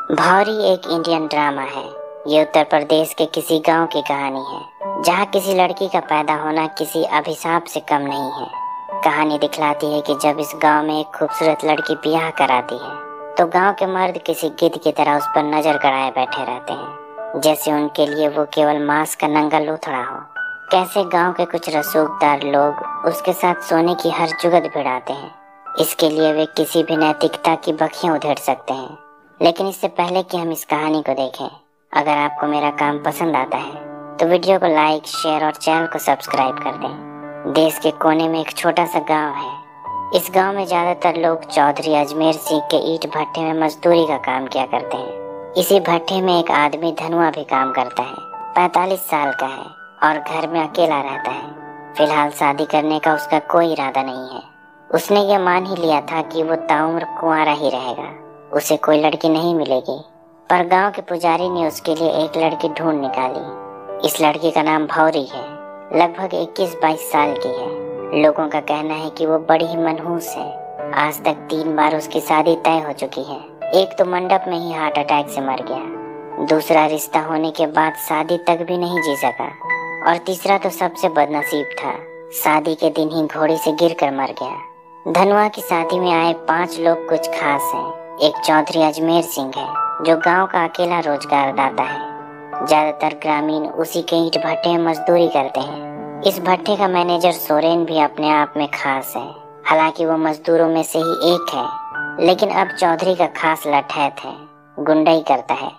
भौरी एक Indian drama है। ये उत्तर प्रदेश के किसी गांव की कहानी है जहां किसी लड़की का पैदा होना किसी अभिशाप से कम नहीं है। कहानी दिखलाती है कि जब इस गांव में एक खूबसूरत लड़की ब्याह कराती है तो गांव के मर्द किसी गिद्ध की तरह उस पर नजर गड़ाए बैठे रहते हैं, जैसे उनके लिए वो केवल मांस का नंगा लूथड़ा हो। कैसे गांव के कुछ रसूखदार लोग उसके साथ सोने की हर जुगत भिड़ाते हैं। इसके लिए वे किसी भी नैतिकता की बखियां उधेड़ सकते हैं। लेकिन इससे पहले कि हम इस कहानी को देखें, अगर आपको मेरा काम पसंद आता है तो वीडियो को लाइक, शेयर और चैनल को सब्सक्राइब कर दें। देश के कोने में एक छोटा सा गांव है। इस गांव में ज्यादातर लोग चौधरी अजमेर सिंह के ईंट भट्टे में मजदूरी का काम किया करते हैं। इसी भट्टे में एक आदमी धनुआ भी काम करता है। 45 साल का है और घर में अकेला रहता है। फिलहाल शादी करने का उसका कोई इरादा नहीं है। उसने ये मान ही लिया था कि वो ताउम्र कुंवारा ही रहेगा, उसे कोई लड़की नहीं मिलेगी। पर गांव के पुजारी ने उसके लिए एक लड़की ढूंढ निकाली। इस लड़की का नाम भौरी है। लगभग 21-22 साल की है। लोगों का कहना है कि वो बड़ी ही मनहूस है। आज तक 3 बार उसकी शादी तय हो चुकी है। एक तो मंडप में ही हार्ट अटैक से मर गया, दूसरा रिश्ता होने के बाद शादी तक भी नहीं जी सका, और तीसरा तो सबसे बदनसीब था, शादी के दिन ही घोड़े से गिरकर मर गया। धनुआ की शादी में आए 5 लोग कुछ खास हैं। एक चौधरी अजमेर सिंह है जो गांव का अकेला रोजगार दाता है। ज्यादातर ग्रामीण उसी के ईंट भट्टे में मजदूरी करते हैं। इस भट्टे का मैनेजर सोरेन भी अपने आप में खास है। हालांकि वो मजदूरों में से ही एक है, लेकिन अब चौधरी का खास लठैत है, गुंडाई करता है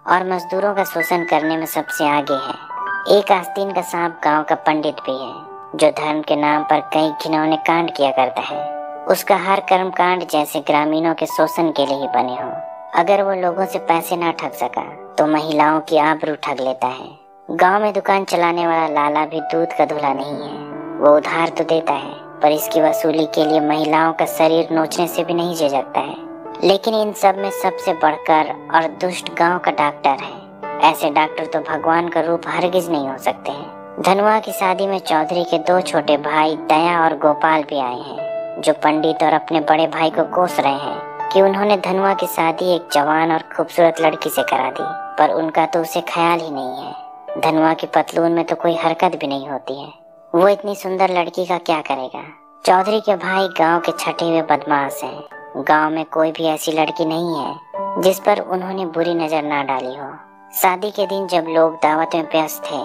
और मजदूरों का शोषण करने में सबसे आगे है। एक आस्तीन का सांप गाँव का पंडित भी है जो धर्म के नाम पर कई घिनौने कांड किया करता है। उसका हर कर्म कांड जैसे ग्रामीणों के शोषण के लिए ही बने हो। अगर वो लोगों से पैसे ना ठग सका तो महिलाओं की आबरू ठग लेता है। गांव में दुकान चलाने वाला लाला भी दूध का धुला नहीं है। वो उधार तो देता है, पर इसकी वसूली के लिए महिलाओं का शरीर नोचने से भी नहीं झिझकता है। लेकिन इन सब में सबसे बढ़कर और दुष्ट गाँव का डॉक्टर है। ऐसे डॉक्टर तो भगवान का रूप हरगिज नहीं हो सकते हैं। धनुआ की शादी में चौधरी के 2 छोटे भाई दया और गोपाल भी आए हैं, जो पंडित और अपने बड़े भाई को कोस रहे हैं कि उन्होंने धनुआ की शादी एक जवान और खूबसूरत लड़की से करा दी, पर उनका तो उसे ख्याल ही नहीं है। धनुआ की पतलून में तो कोई हरकत भी नहीं होती है। वो इतनी सुंदर लड़की का क्या करेगा। चौधरी के भाई गांव के छठे हुए बदमाश हैं। गांव में कोई भी ऐसी लड़की नहीं है जिस पर उन्होंने बुरी नजर ना डाली हो। शादी के दिन जब लोग दावत में व्यस्त थे,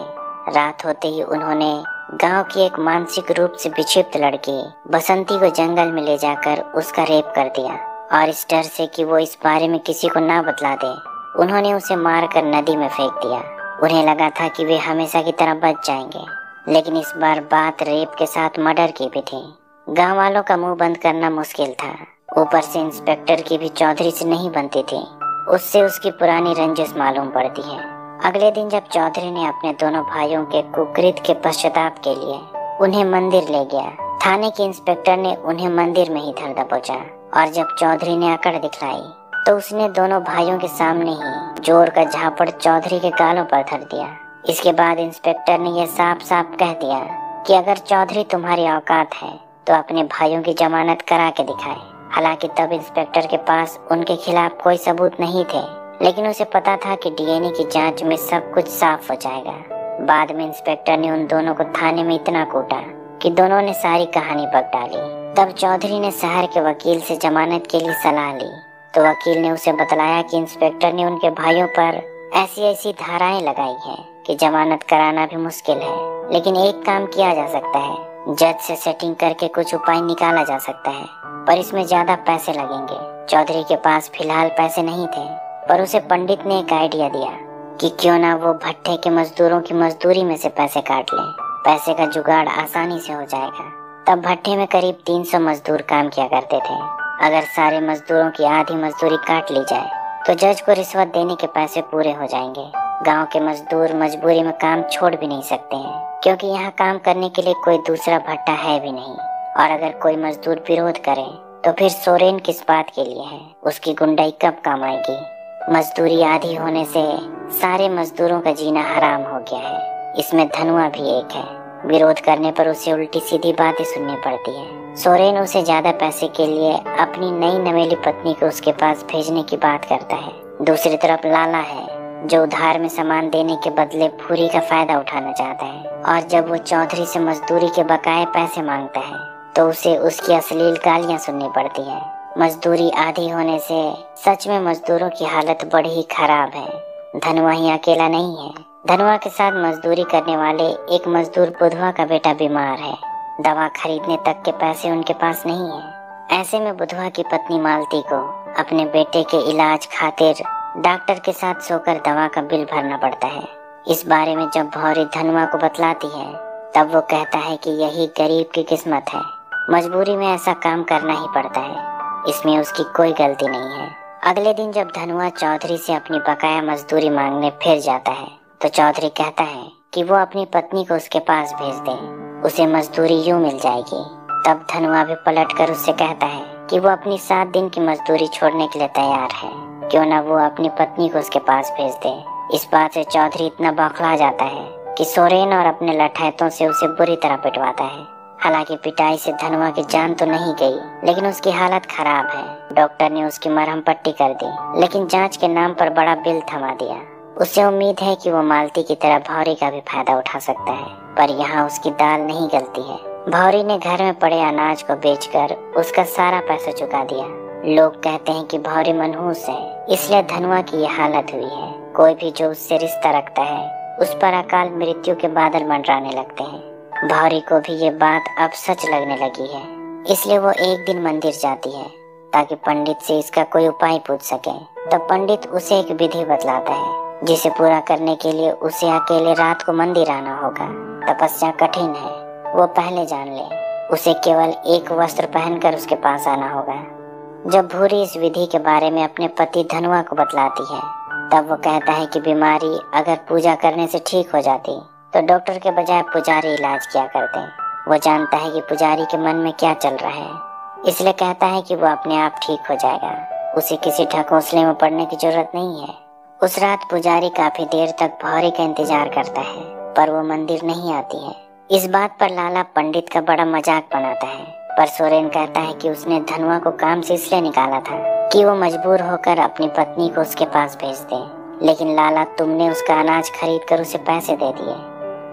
रात होते ही उन्होंने गांव की एक मानसिक रूप से विक्षिप्त लड़की बसंती को जंगल में ले जाकर उसका रेप कर दिया, और इस डर से कि वो इस बारे में किसी को ना बतला दे, उन्होंने उसे मारकर नदी में फेंक दिया। उन्हें लगा था कि वे हमेशा की तरह बच जाएंगे, लेकिन इस बार बात रेप के साथ मर्डर की भी थी। गाँव वालों का मुंह बंद करना मुश्किल था। ऊपर से इंस्पेक्टर की भी चौधरी से नहीं बनती थी। उससे उसकी पुरानी रंजिश मालूम पड़ती है। अगले दिन जब चौधरी ने अपने दोनों भाइयों के कुकृत के पश्चाताप के लिए उन्हें मंदिर ले गया, थाने के इंस्पेक्टर ने उन्हें मंदिर में ही धर दबोचा, और जब चौधरी ने अकड़ दिखलाई तो उसने दोनों भाइयों के सामने ही जोर का झापड़ चौधरी के गालों पर धर दिया। इसके बाद इंस्पेक्टर ने यह साफ साफ कह दिया कि अगर चौधरी तुम्हारी औकात है तो अपने भाइयों की जमानत करा के दिखाए। हालांकि तब इंस्पेक्टर के पास उनके खिलाफ कोई सबूत नहीं थे, लेकिन उसे पता था कि डीएनए की जांच में सब कुछ साफ हो जाएगा। बाद में इंस्पेक्टर ने उन दोनों को थाने में इतना कूटा कि दोनों ने सारी कहानी बक डाली। तब चौधरी ने शहर के वकील से जमानत के लिए सलाह ली, तो वकील ने उसे बतलाया कि इंस्पेक्टर ने उनके भाइयों पर ऐसी ऐसी धाराएं लगाई हैं कि जमानत कराना भी मुश्किल है। लेकिन एक काम किया जा सकता है, जज से सेटिंग करके कुछ उपाय निकाला जा सकता है, पर इसमें ज्यादा पैसे लगेंगे। चौधरी के पास फिलहाल पैसे नहीं थे, पर उसे पंडित ने एक आइडिया दिया कि क्यों ना वो भट्टे के मजदूरों की मजदूरी में से पैसे काट लें। पैसे का जुगाड़ आसानी से हो जाएगा। तब भट्टे में करीब 300 मजदूर काम किया करते थे। अगर सारे मजदूरों की आधी मजदूरी काट ली जाए तो जज को रिश्वत देने के पैसे पूरे हो जाएंगे। गांव के मजदूर मजबूरी में काम छोड़ भी नहीं सकते हैं, क्योंकि यहाँ काम करने के लिए कोई दूसरा भट्टा है भी नहीं। और अगर कोई मजदूर विरोध करे तो फिर सोरेन किस बात के लिए है, उसकी गुंडाई कब काम आएगी। मजदूरी आधी होने से सारे मजदूरों का जीना हराम हो गया है। इसमें धनुआ भी एक है। विरोध करने पर उसे उल्टी सीधी बातें सुननी पड़ती है। सोरेन उसे ज्यादा पैसे के लिए अपनी नई नवेली पत्नी को उसके पास भेजने की बात करता है। दूसरी तरफ लाला है जो उधार में सामान देने के बदले भूरी का फायदा उठाना चाहता है, और जब वो चौधरी से मजदूरी के बकाए पैसे मांगता है तो उसे उसकी अश्लील गालियां सुननी पड़ती है। मजदूरी आधी होने से सच में मजदूरों की हालत बड़ी ही खराब है। धनुआ ही अकेला नहीं है। धनुआ के साथ मजदूरी करने वाले एक मजदूर बुधवा का बेटा बीमार है। दवा खरीदने तक के पैसे उनके पास नहीं है। ऐसे में बुधवा की पत्नी मालती को अपने बेटे के इलाज खातिर डॉक्टर के साथ सोकर दवा का बिल भरना पड़ता है। इस बारे में जब भौरी धनुआ को बतलाती है तब वो कहता है कि यही गरीब की किस्मत है, मजबूरी में ऐसा काम करना ही पड़ता है, इसमें उसकी कोई गलती नहीं है। अगले दिन जब धनुआ चौधरी से अपनी बकाया मजदूरी मांगने फिर जाता है तो चौधरी कहता है कि वो अपनी पत्नी को उसके पास भेज दे, उसे मजदूरी यूं मिल जाएगी। तब धनुआ भी पलटकर उससे कहता है कि वो अपनी 7 दिन की मजदूरी छोड़ने के लिए तैयार है, क्यों ना वो अपनी पत्नी को उसके पास भेज दे। इस बात से चौधरी इतना बौखला जाता है कि सोरेन और अपने लठैतों से उसे बुरी तरह पिटवाता है। हालांकि पिटाई से धनुआ की जान तो नहीं गई, लेकिन उसकी हालत खराब है। डॉक्टर ने उसकी मरहम पट्टी कर दी, लेकिन जांच के नाम पर बड़ा बिल थमा दिया। उसे उम्मीद है कि वो मालती की तरह भौरी का भी फायदा उठा सकता है, पर यहाँ उसकी दाल नहीं गलती है। भौरी ने घर में पड़े अनाज को बेचकर उसका सारा पैसा चुका दिया। लोग कहते हैं कि भौरी मनहूस है, इसलिए धनुआ की ये हालत हुई है। कोई भी जो उससे रिश्ता रखता है उस पर अकाल मृत्यु के बादल मंडराने लगते हैं। भौरी को भी ये बात अब सच लगने लगी है, इसलिए वो एक दिन मंदिर जाती है ताकि पंडित से इसका कोई उपाय पूछ सके। तब पंडित उसे एक विधि बतलाता है जिसे पूरा करने के लिए उसे अकेले रात को मंदिर आना होगा। तपस्या कठिन है, वो पहले जान ले। उसे केवल एक वस्त्र पहनकर उसके पास आना होगा। जब भूरी इस विधि के बारे में अपने पति धनुआ को बतलाती है तब वो कहता है कि बीमारी अगर पूजा करने से ठीक हो जाती तो डॉक्टर के बजाय पुजारी इलाज किया करते। वो जानता है कि पुजारी के मन में क्या चल रहा है, इसलिए कहता है कि वो अपने आप ठीक हो जाएगा। उसे किसी ढकोसले में पड़ने की जरूरत नहीं है। उस रात पुजारी काफी देर तक भौरी का इंतजार करता है, पर वो मंदिर नहीं आती है। इस बात पर लाला पंडित का बड़ा मजाक बनाता है, पर सोरेन कहता है कि उसने धनुआ को काम से इसलिए निकाला था कि वो मजबूर होकर अपनी पत्नी को उसके पास भेज दे। लेकिन लाला, तुमने उसका अनाज खरीद कर उसे पैसे दे दिए,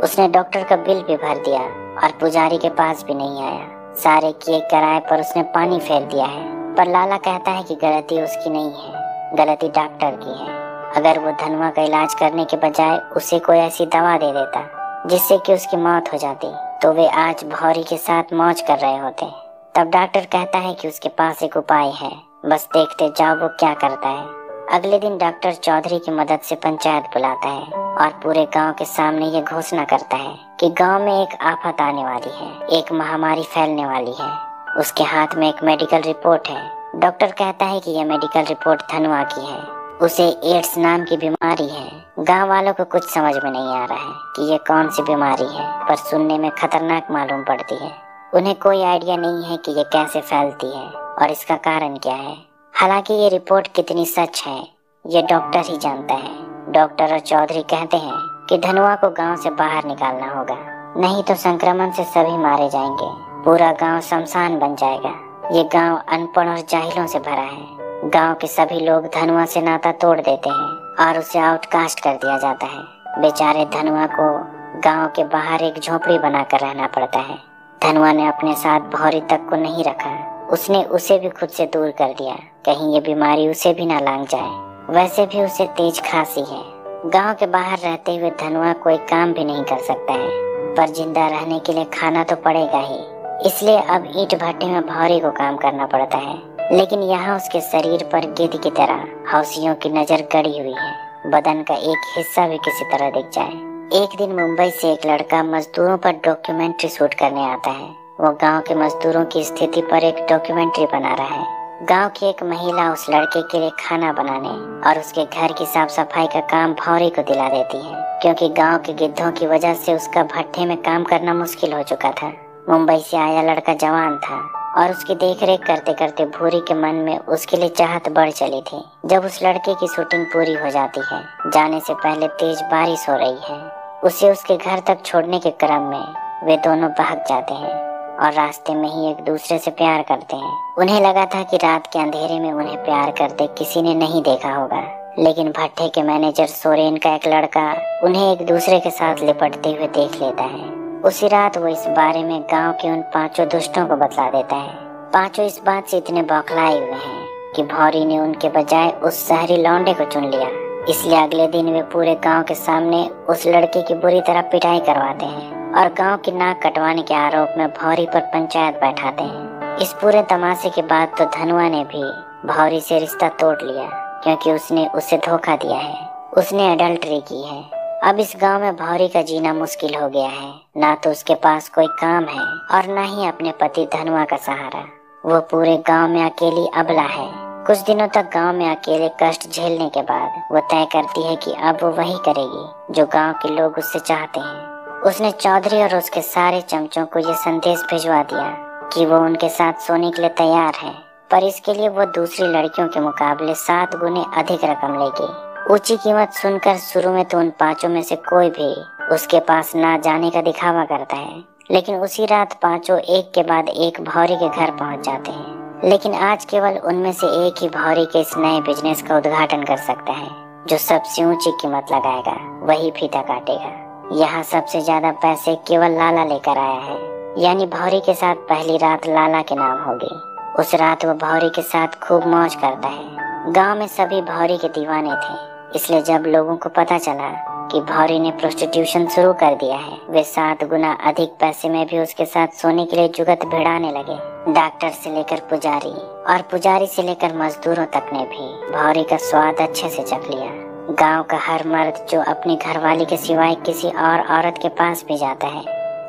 उसने डॉक्टर का बिल भी भर दिया और पुजारी के पास भी नहीं आया। सारे किए कराए पर उसने पानी फेर दिया है। पर लाला कहता है कि गलती उसकी नहीं है, गलती डॉक्टर की है। अगर वो धनुआ का इलाज करने के बजाय उसे कोई ऐसी दवा दे देता जिससे कि उसकी मौत हो जाती तो वे आज भौरी के साथ मौज कर रहे होते। तब डॉक्टर कहता है कि उसके पास एक उपाय है, बस देखते जाओ वो क्या करता है। अगले दिन डॉक्टर चौधरी की मदद से पंचायत बुलाता है और पूरे गांव के सामने ये घोषणा करता है कि गांव में एक आफत आने वाली है, एक महामारी फैलने वाली है। उसके हाथ में एक मेडिकल रिपोर्ट है। डॉक्टर कहता है कि यह मेडिकल रिपोर्ट धनुआ की है, उसे एड्स नाम की बीमारी है। गांव वालों को कुछ समझ में नहीं आ रहा है कि ये कौन सी बीमारी है, पर सुनने में खतरनाक मालूम पड़ती है। उन्हें कोई आइडिया नहीं है कि ये कैसे फैलती है और इसका कारण क्या है। हालांकि ये रिपोर्ट कितनी सच है ये डॉक्टर ही जानता है। डॉक्टर और चौधरी कहते हैं कि धनुआ को गांव से बाहर निकालना होगा, नहीं तो संक्रमण से सभी मारे जाएंगे, पूरा गांव शमशान बन जाएगा। ये गांव अनपढ़ और जाहिलों से भरा है। गांव के सभी लोग धनुआ से नाता तोड़ देते हैं और उसे आउटकास्ट कर दिया जाता है। बेचारे धनुआ को गांव के बाहर एक झोपड़ी बनाकर रहना पड़ता है। धनुआ ने अपने साथ भौरी तक को नहीं रखा, उसने उसे भी खुद से दूर कर दिया, कहीं ये बीमारी उसे भी ना लांग जाए। वैसे भी उसे तेज खांसी है। गांव के बाहर रहते हुए धनुआ कोई काम भी नहीं कर सकता है, पर जिंदा रहने के लिए खाना तो पड़ेगा ही, इसलिए अब ईंट भट्टे में भौरी को काम करना पड़ता है। लेकिन यहाँ उसके शरीर पर गिद्ध की तरह हौसियों की नजर गड़ी हुई है, बदन का एक हिस्सा भी किसी तरह दिख जाए। एक दिन मुंबई से एक लड़का मजदूरों पर डॉक्यूमेंट्री शूट करने आता है। वो गांव के मजदूरों की स्थिति पर एक डॉक्यूमेंट्री बना रहा है। गांव की एक महिला उस लड़के के लिए खाना बनाने और उसके घर की साफ सफाई का काम भौरी को दिला देती है, क्योंकि गांव के गिद्धों की वजह से उसका भट्टे में काम करना मुश्किल हो चुका था। मुंबई से आया लड़का जवान था और उसकी देखरेख करते करते भूरी के मन में उसके लिए चाहत बढ़ चली थी। जब उस लड़के की शूटिंग पूरी हो जाती है, जाने से पहले तेज बारिश हो रही है। उसे उसके घर तक छोड़ने के क्रम में वे दोनों भाग जाते हैं और रास्ते में ही एक दूसरे से प्यार करते हैं। उन्हें लगा था कि रात के अंधेरे में उन्हें प्यार करते किसी ने नहीं देखा होगा, लेकिन भट्टे के मैनेजर सोरेन का एक लड़का उन्हें एक दूसरे के साथ लिपटते हुए देख लेता है। उसी रात वो इस बारे में गांव के उन 5 दुष्टों को बतला देता है। 5 इस बात से इतने बौखलाए हुए हैं कि भौरी ने उनके बजाय उस शहरी लौंडे को चुन लिया। इसलिए अगले दिन वे पूरे गांव के सामने उस लड़के की बुरी तरह पिटाई करवाते हैं और गांव की नाक कटवाने के आरोप में भौरी पर पंचायत बैठाते हैं। इस पूरे तमाशे के बाद तो धनुआ ने भी भौरी से रिश्ता तोड़ लिया, क्योंकि उसने उसे धोखा दिया है, उसने अडल्टरी की है। अब इस गांव में भौरी का जीना मुश्किल हो गया है। ना तो उसके पास कोई काम है और ना ही अपने पति धनुआ का सहारा। वो पूरे गांव में अकेली अबला है। कुछ दिनों तक गांव में अकेले कष्ट झेलने के बाद वो तय करती है कि अब वो वही करेगी जो गांव के लोग उससे चाहते हैं। उसने चौधरी और उसके सारे चमचों को ये संदेश भिजवा दिया कि वो उनके साथ सोने के लिए तैयार है, पर इसके लिए वो दूसरी लड़कियों के मुकाबले 7 गुने अधिक रकम लेगी। ऊंची कीमत सुनकर शुरू में तो उन 5 में से कोई भी उसके पास ना जाने का दिखावा करता है, लेकिन उसी रात 5 एक के बाद एक भौरी के घर पहुंच जाते हैं। लेकिन आज केवल उनमें से एक ही भौरी के इस नए बिजनेस का उद्घाटन कर सकता है। जो सबसे ऊंची कीमत लगाएगा वही फीता काटेगा। यहाँ सबसे ज्यादा पैसे केवल लाला लेकर आया है, यानी भौरी के साथ पहली रात लाला के नाम होगी। उस रात वो भौरी के साथ खूब मौज करता है। गांव में सभी भौरी के दीवाने थे, इसलिए जब लोगों को पता चला कि भौरी ने प्रोस्टिट्यूशन शुरू कर दिया है, वे 7 गुना अधिक पैसे में भी उसके साथ सोने के लिए जुगत भिड़ाने लगे। डॉक्टर से लेकर पुजारी और पुजारी से लेकर मजदूरों तक ने भी भौरी का स्वाद अच्छे से चख लिया। गांव का हर मर्द जो अपनी घरवाली के सिवाय किसी और औरत के पास भी जाता है,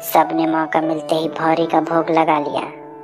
सबने मौका मिलते ही भौरी का भोग लगा लिया।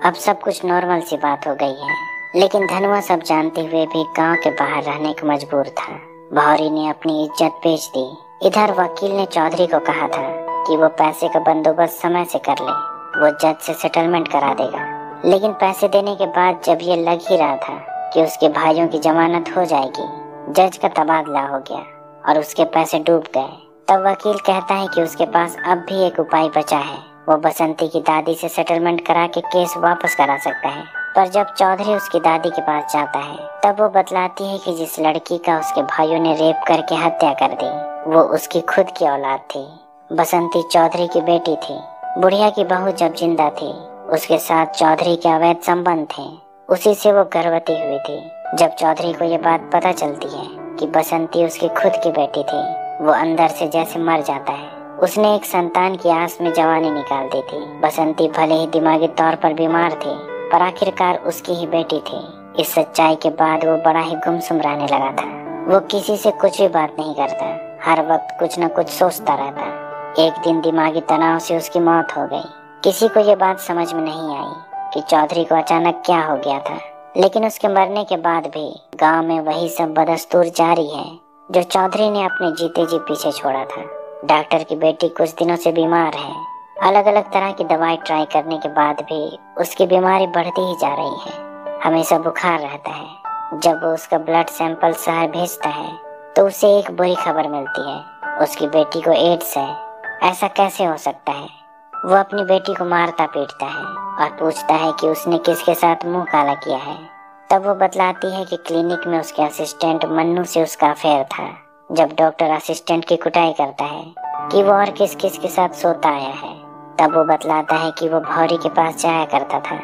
अब सब कुछ नॉर्मल सी बात हो गई है, लेकिन धनुआ सब जानते हुए भी गांव के बाहर रहने को मजबूर था। भौरी ने अपनी इज्जत बेच दी। इधर वकील ने चौधरी को कहा था कि वो पैसे का बंदोबस्त समय से कर ले, वो जज से सेटलमेंट करा देगा। लेकिन पैसे देने के बाद जब ये लग ही रहा था कि उसके भाइयों की जमानत हो जाएगी, जज का तबादला हो गया और उसके पैसे डूब गए। तब वकील कहता है कि उसके पास अब भी एक उपाय बचा है, वो बसंती की दादी से सेटलमेंट करा के केस वापस करा सकता है। पर जब चौधरी उसकी दादी के पास जाता है, तब वो बतलाती है कि जिस लड़की का उसके भाइयों ने रेप करके हत्या कर दी, वो उसकी खुद की औलाद थी। बसंती चौधरी की बेटी थी। बुढ़िया की बहू जब जिंदा थी, उसके साथ चौधरी के अवैध संबंध थे, उसी से वो गर्भवती हुई थी। जब चौधरी को ये बात पता चलती है कि बसंती उसकी खुद की बेटी थी, वो अंदर से जैसे मर जाता है। उसने एक संतान की आस में जवानी निकाल दी थी। बसंती भले ही दिमागी तौर पर बीमार थी, पर आखिरकार उसकी ही बेटी थी। इस सच्चाई के बाद वो बड़ा ही गुमसुम रहने लगा था। वो किसी से कुछ भी बात नहीं करता, हर वक्त कुछ न कुछ सोचता रहता। एक दिन दिमागी तनाव से उसकी मौत हो गई। किसी को ये बात समझ में नहीं आई कि चौधरी को अचानक क्या हो गया था, लेकिन उसके मरने के बाद भी गांव में वही सब बदस्तूर जारी है जो चौधरी ने अपने जीते जी पीछे छोड़ा था। डॉक्टर की बेटी कुछ दिनों से बीमार है। अलग अलग तरह की दवाई ट्राई करने के बाद भी उसकी बीमारी बढ़ती ही जा रही है। हमेशा बुखार रहता है। जब वो उसका ब्लड सैंपल शहर भेजता है तो उसे एक बुरी खबर मिलती है, उसकी बेटी को एड्स है। ऐसा कैसे हो सकता है? वो अपनी बेटी को मारता पीटता है और पूछता है कि उसने किसके साथ मुंह काला किया है। तब वो बतलाती है कि क्लिनिक में उसके असिस्टेंट मन्नू से उसका अफेयर था। जब डॉक्टर असिस्टेंट की कुटाई करता है कि वो और किस किस के साथ सोता आया है, तब वो बतलाता है कि वो भौरी के पास जाया करता था,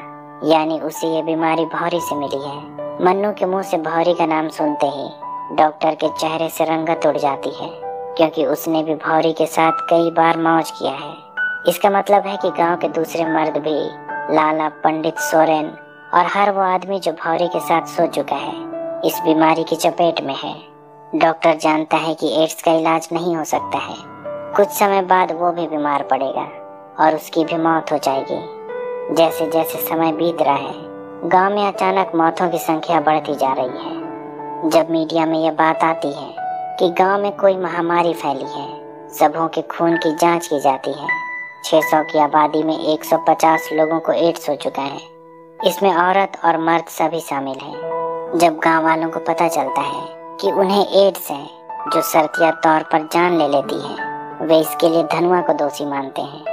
यानी उसे ये बीमारी भौरी से मिली है। मन्नू के मुंह से भौरी का नाम सुनते ही डॉक्टर के चेहरे से रंगत उड़ जाती है, क्योंकि उसने भी भौरी के साथ कई बार मौज किया है। इसका मतलब है कि गांव के दूसरे मर्द भी लाला, पंडित, सोरेन और हर वो आदमी जो भौरी के साथ सो चुका है, इस बीमारी की चपेट में है। डॉक्टर जानता है कि एड्स का इलाज नहीं हो सकता है। कुछ समय बाद वो भी बीमार पड़ेगा और उसकी भी मौत हो जाएगी। जैसे जैसे समय बीत रहा है, गांव में अचानक मौतों की संख्या बढ़ती जा रही है। जब मीडिया में यह बात आती है कि गांव में कोई महामारी फैली है, सबों के खून की जांच की जाती है। 600 की आबादी में 150 लोगों को एड्स हो चुका है। इसमें औरत और मर्द सभी शामिल हैं। जब गांव वालों को पता चलता है कि उन्हें एड्स है, जो शर्तिया तौर पर जान ले लेती है, वे इसके लिए धनुआ को दोषी मानते हैं।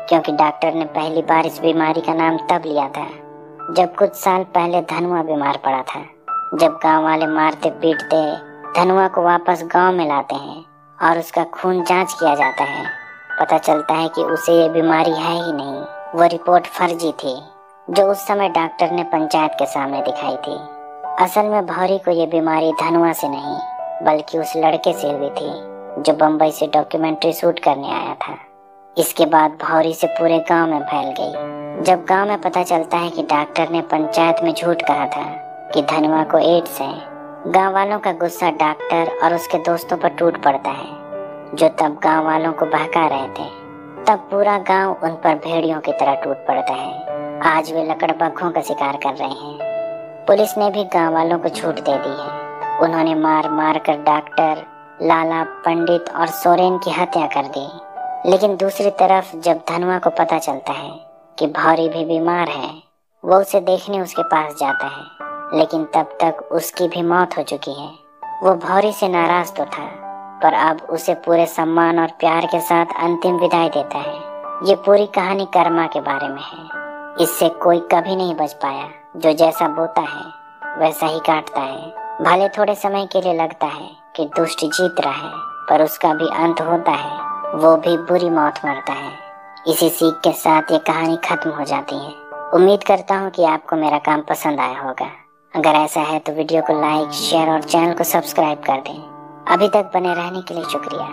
क्योंकि डॉक्टर ने पहली बार इस बीमारी का नाम तब लिया था जब कुछ साल पहले धनुआ बीमार पड़ा था। जब गांव वाले मारते पीटते धनुआ को वापस गांव में लाते हैं और उसका खून जांच किया जाता है, पता चलता है कि उसे ये बीमारी है ही नहीं। वो रिपोर्ट फर्जी थी जो उस समय डॉक्टर ने पंचायत के सामने दिखाई थी। असल में भौरी को ये बीमारी धनुआ से नहीं बल्कि उस लड़के से हुई थी जो बम्बई से डॉक्यूमेंट्री शूट करने आया था। इसके बाद भौरी से पूरे गांव में फैल गई। जब गांव में पता चलता है कि डॉक्टर ने पंचायत में झूठ कहा था कि धनुआ को एड्स है, गांव वालों का गुस्सा डॉक्टर और उसके दोस्तों पर टूट पड़ता है जो तब गांव वालों को बहका रहे थे। तब पूरा गांव उन पर भेड़ियों की तरह टूट पड़ता है। आज वे लकड़बग्घों का शिकार कर रहे हैं। पुलिस ने भी गांव वालों को छूट दे दी है। उन्होंने मार मार कर डॉक्टर, लाला, पंडित और सोरेन की हत्या कर दी। लेकिन दूसरी तरफ जब धनुआ को पता चलता है कि भौरी भी बीमार है, वो उसे देखने उसके पास जाता है, लेकिन तब तक उसकी भी मौत हो चुकी है। वो भौरी से नाराज तो था पर अब उसे पूरे सम्मान और प्यार के साथ अंतिम विदाई देता है। ये पूरी कहानी कर्मा के बारे में है। इससे कोई कभी नहीं बच पाया। जो जैसा बोता है वैसा ही काटता है। भले थोड़े समय के लिए लगता है कि दुष्ट जीत रहा है, पर उसका भी अंत होता है। वो भी बुरी मौत मरता है। इसी सीख के साथ ये कहानी खत्म हो जाती है। उम्मीद करता हूँ कि आपको मेरा काम पसंद आया होगा। अगर ऐसा है तो वीडियो को लाइक, शेयर और चैनल को सब्सक्राइब कर दें। अभी तक बने रहने के लिए शुक्रिया।